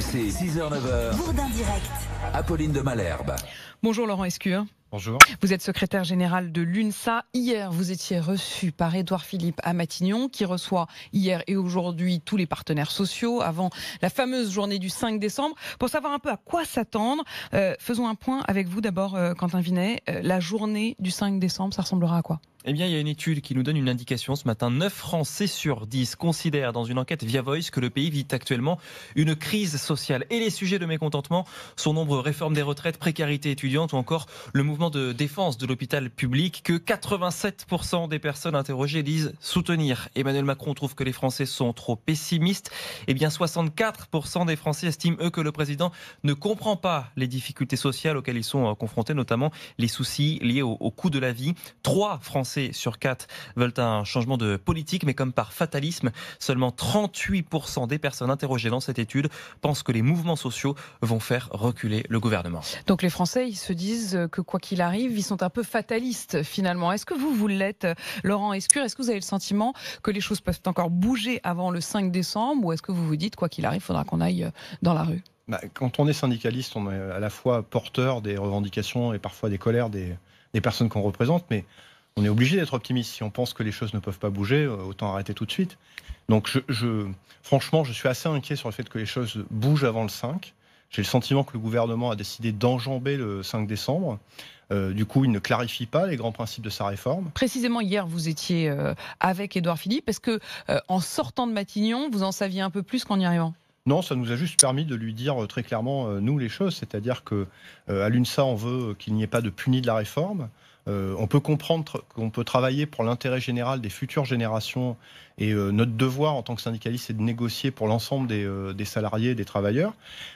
RMC, 6h-9h. Bourdin Direct. Apolline de Malherbe. Bonjour Laurent Escure. Bonjour. Vous êtes secrétaire général de l'UNSA. Hier, vous étiez reçu par Édouard Philippe à Matignon, qui reçoit hier et aujourd'hui tous les partenaires sociaux avant la fameuse journée du 5 décembre. Pour savoir un peu à quoi s'attendre, faisons un point avec vous d'abord, Quentin Vinet. La journée du 5 décembre, ça ressemblera à quoi ? Eh bien, il y a une étude qui nous donne une indication ce matin. 9 Français sur 10 considèrent dans une enquête via Voice que le pays vit actuellement une crise sociale. Et les sujets de mécontentement sont nombreux. Réforme des retraites, précarité étudiante ou encore le mouvement de défense de l'hôpital public que 87% des personnes interrogées disent soutenir. Emmanuel Macron trouve que les Français sont trop pessimistes. Eh bien, 64% des Français estiment, eux, que le président ne comprend pas les difficultés sociales auxquelles ils sont confrontés, notamment les soucis liés au coût de la vie. 3 Français sur 4 veulent un changement de politique, mais comme par fatalisme, seulement 38% des personnes interrogées dans cette étude pensent que les mouvements sociaux vont faire reculer le gouvernement. Donc les Français, ils se disent que quoi qu'il arrive, ils sont un peu fatalistes finalement. Est-ce que vous l'êtes, Laurent Escure ? Est-ce que vous avez le sentiment que les choses peuvent encore bouger avant le 5 décembre ou est-ce que vous vous dites, quoi qu'il arrive, il faudra qu'on aille dans la rue ? Quand on est syndicaliste, on est à la fois porteur des revendications et parfois des colères des personnes qu'on représente, mais on est obligé d'être optimiste. Si on pense que les choses ne peuvent pas bouger, autant arrêter tout de suite. Donc franchement, je suis assez inquiet sur le fait que les choses bougent avant le 5. J'ai le sentiment que le gouvernement a décidé d'enjamber le 5 décembre. Du coup, il ne clarifie pas les grands principes de sa réforme. Précisément, hier, vous étiez avec Édouard Philippe. Est-ce que, en sortant de Matignon, vous en saviez un peu plus qu'en y arrivant ? Non, ça nous a juste permis de lui dire très clairement, nous, les choses. C'est-à-dire qu'à l'UNSA, on veut qu'il n'y ait pas de puni de la réforme. On peut comprendre qu'on peut travailler pour l'intérêt général des futures générations et notre devoir en tant que syndicaliste, c'est de négocier pour l'ensemble des salariés, des travailleurs.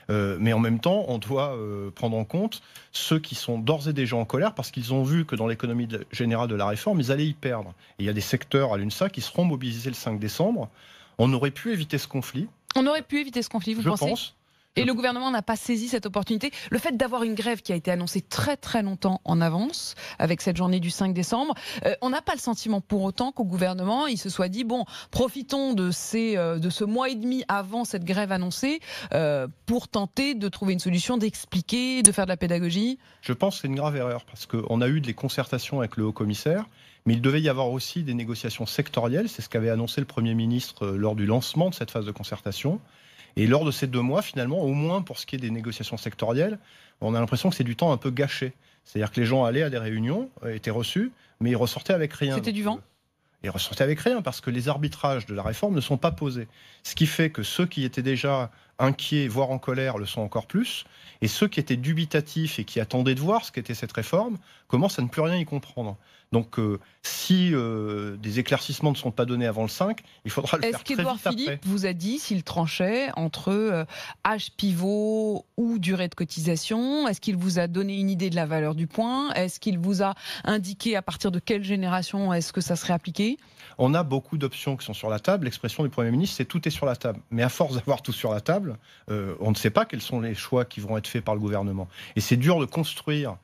Mais en même temps, on doit prendre en compte ceux qui sont d'ores et déjà en colère parce qu'ils ont vu que dans l'économie générale de la réforme, ils allaient y perdre. Et il y a des secteurs à l'UNSA qui seront mobilisés le 5 décembre. On aurait pu éviter ce conflit. On aurait pu éviter ce conflit, vous pensez ? Je pense. Et le gouvernement n'a pas saisi cette opportunité. Le fait d'avoir une grève qui a été annoncée très très longtemps en avance, avec cette journée du 5 décembre, on n'a pas le sentiment pour autant qu'au gouvernement, il se soit dit, bon, profitons de ce mois et demi avant cette grève annoncée pour tenter de trouver une solution, d'expliquer, de faire de la pédagogie. Je pense que c'est une grave erreur, parce qu'on a eu des concertations avec le haut-commissaire, mais il devait y avoir aussi des négociations sectorielles. C'est ce qu'avait annoncé le Premier ministre lors du lancement de cette phase de concertation. Et lors de ces 2 mois, finalement, au moins pour ce qui est des négociations sectorielles, on a l'impression que c'est du temps un peu gâché. C'est-à-dire que les gens allaient à des réunions, étaient reçus, mais ils ressortaient avec rien. C'était du vent ? Ils ressortaient avec rien parce que les arbitrages de la réforme ne sont pas posés. Ce qui fait que ceux qui étaient déjà inquiets, voire en colère, le sont encore plus. Et ceux qui étaient dubitatifs et qui attendaient de voir ce qu'était cette réforme commencent à ne plus rien y comprendre. Donc, si des éclaircissements ne sont pas donnés avant le 5, il faudra le faire très vite après. Est-ce qu'Édouard Philippe vous a dit s'il tranchait entre âge pivot ou durée de cotisation ? Est-ce qu'il vous a donné une idée de la valeur du point ? Est-ce qu'il vous a indiqué à partir de quelle génération est-ce que ça serait appliqué ? On a beaucoup d'options qui sont sur la table. L'expression du Premier ministre, c'est tout est sur la table. Mais à force d'avoir tout sur la table, on ne sait pas quels sont les choix qui vont être faits par le gouvernement. Et c'est dur de construire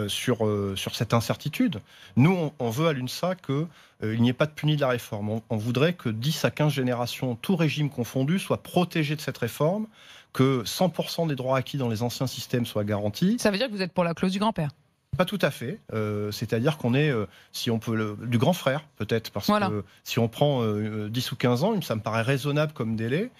sur cette incertitude. Nous, on veut à l'UNSA qu'il n'y ait pas de puni de la réforme. On voudrait que 10 à 15 générations, tout régime confondu, soient protégés de cette réforme, que 100% des droits acquis dans les anciens systèmes soient garantis. Ça veut dire que vous êtes pour la clause du grand-père ? Pas tout à fait. C'est-à-dire qu'on est, si on peut, du grand frère, peut-être. Parce que si on prend 10 ou 15 ans, ça me paraît raisonnable comme délai.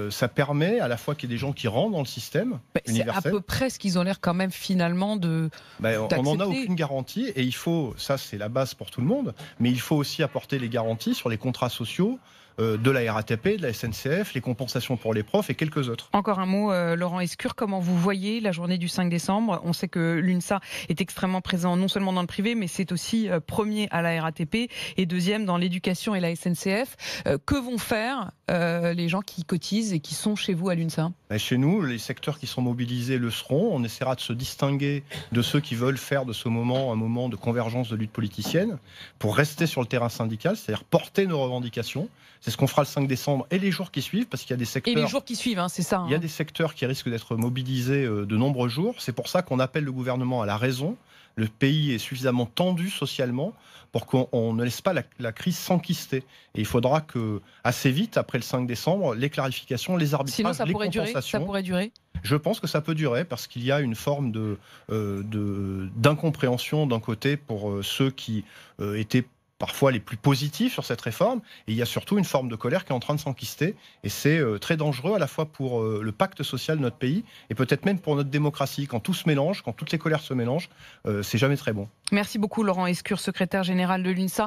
Ça permet à la fois qu'il y ait des gens qui rentrent dans le système universel. C'est à peu près ce qu'ils ont l'air quand même finalement d'accepter. On n'en a aucune garantie. Et il faut, ça c'est la base pour tout le monde, mais il faut aussi apporter les garanties sur les contrats sociaux, de la RATP, de la SNCF, les compensations pour les profs et quelques autres. Encore un mot, Laurent Escure, comment vous voyez la journée du 5 décembre ? On sait que l'UNSA est extrêmement présent non seulement dans le privé, mais c'est aussi premier à la RATP et deuxième dans l'éducation et la SNCF. Que vont faire les gens qui cotisent et qui sont chez vous à l'UNSA ? Chez nous, les secteurs qui sont mobilisés le seront. On essaiera de se distinguer de ceux qui veulent faire de ce moment un moment de convergence de lutte politicienne pour rester sur le terrain syndical, c'est-à-dire porter nos revendications. C'est ce qu'on fera le 5 décembre et les jours qui suivent, parce qu'il y a des secteurs... Et les jours qui suivent, c'est ça. Il y a des secteurs qui risquent d'être mobilisés de nombreux jours. C'est pour ça qu'on appelle le gouvernement à la raison. Le pays est suffisamment tendu socialement pour qu'on ne laisse pas la crise s'enquister. Et il faudra que, assez vite, après le 5 décembre, les clarifications, les arbitrages, sinon, ça les pourrait compensations... Ça pourrait durer. Je pense que ça peut durer parce qu'il y a une forme d'incompréhension d'un côté pour ceux qui étaient parfois les plus positifs sur cette réforme, et il y a surtout une forme de colère qui est en train de s'enquister, et c'est très dangereux à la fois pour le pacte social de notre pays, et peut-être même pour notre démocratie. Quand tout se mélange, quand toutes les colères se mélangent, c'est jamais très bon. Merci beaucoup Laurent Escure, secrétaire général de l'UNSA.